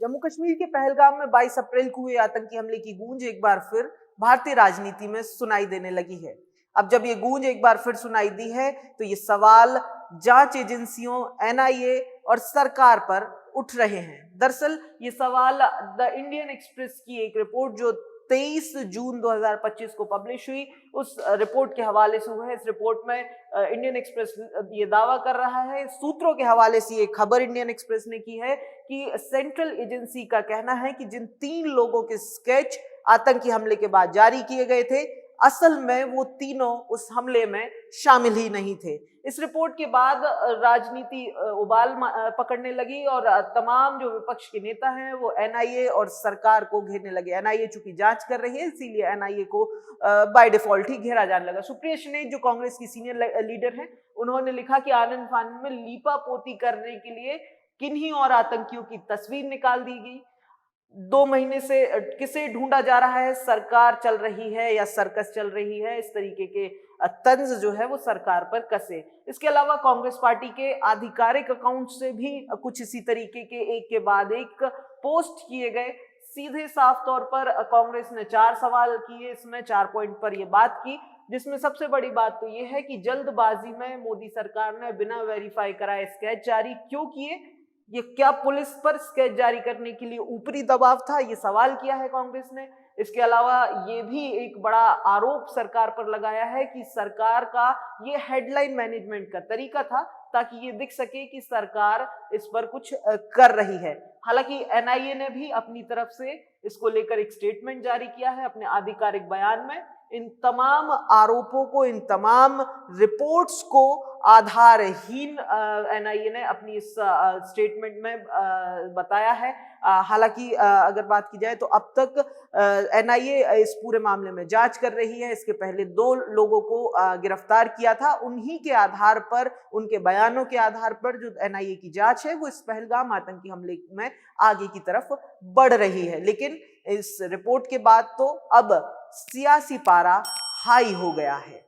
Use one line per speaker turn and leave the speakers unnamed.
जम्मू कश्मीर के पहलगाम में 22 अप्रैल को हुए आतंकी हमले की गूंज एक बार फिर भारतीय राजनीति में सुनाई देने लगी है। अब जब ये गूंज एक बार फिर सुनाई दी है तो ये सवाल जांच एजेंसियों, एनआईए और सरकार पर उठ रहे हैं। दरअसल ये सवाल द इंडियन एक्सप्रेस की एक रिपोर्ट जो 23 जून 2025 को पब्लिश हुई, उस रिपोर्ट के हवाले से हुआ है। इस रिपोर्ट में इंडियन एक्सप्रेस ये दावा कर रहा है, सूत्रों के हवाले से ये खबर इंडियन एक्सप्रेस ने की है कि सेंट्रल एजेंसी का कहना है कि जिन 3 लोगों के स्केच आतंकी हमले के बाद जारी किए गए थे, असल में वो तीनों उस हमले में शामिल ही नहीं थे। इस रिपोर्ट के बाद राजनीति उबाल पकड़ने लगी और तमाम जो विपक्ष के नेता हैं वो एनआईए और सरकार को घेरने लगे। एनआईए चूंकि जांच कर रही है, इसीलिए एनआईए को बाय डिफॉल्ट ही घेरा जाने लगा। सुप्रिया सुले जो कांग्रेस की सीनियर लीडर हैं, उन्होंने लिखा कि आनंद फानन में लीपापोती करने के लिए किन्हीं और आतंकियों की तस्वीर निकाल दी गई। 2 महीने से किसे ढूंढा जा रहा है, सरकार चल रही है या सर्कस चल रही है, इस तरीके के तंज जो है वो सरकार पर कसे। इसके अलावा कांग्रेस पार्टी के आधिकारिक अकाउंट से भी कुछ इसी तरीके के एक के बाद एक पोस्ट किए गए। सीधे साफ तौर पर कांग्रेस ने 4 सवाल किए, इसमें 4 पॉइंट पर यह बात की, जिसमें सबसे बड़ी बात तो यह है कि जल्दबाजी में मोदी सरकार ने बिना वेरीफाई कराए स्केच जारी क्यों किए। ये क्या पुलिस पर स्केच जारी करने के लिए ऊपरी दबाव था, ये सवाल किया है कांग्रेस ने। इसके अलावा ये भी एक बड़ा आरोप सरकार पर लगाया है कि सरकार का ये हेडलाइन मैनेजमेंट का तरीका था ताकि ये दिख सके कि सरकार इस पर कुछ कर रही है। हालांकि एनआईए ने भी अपनी तरफ से इसको लेकर एक स्टेटमेंट जारी किया है अपने आधिकारिक बयान में। इन तमाम आरोपों को, इन तमाम रिपोर्ट्स को आधारहीन एनआईए ने अपनी इस स्टेटमेंट में बताया है। हालांकि अगर बात की जाए तो अब तक एनआईए इस पूरे मामले में जांच कर रही है। इसके पहले 2 लोगों को गिरफ्तार किया था। उन्हीं के आधार पर, उनके बयानों के आधार पर जो एनआईए की जांच है वो इस पहलगाम आतंकी हमले में आगे की तरफ बढ़ रही है। लेकिन इस रिपोर्ट के बाद तो अब सियासी पारा हाई हो गया है।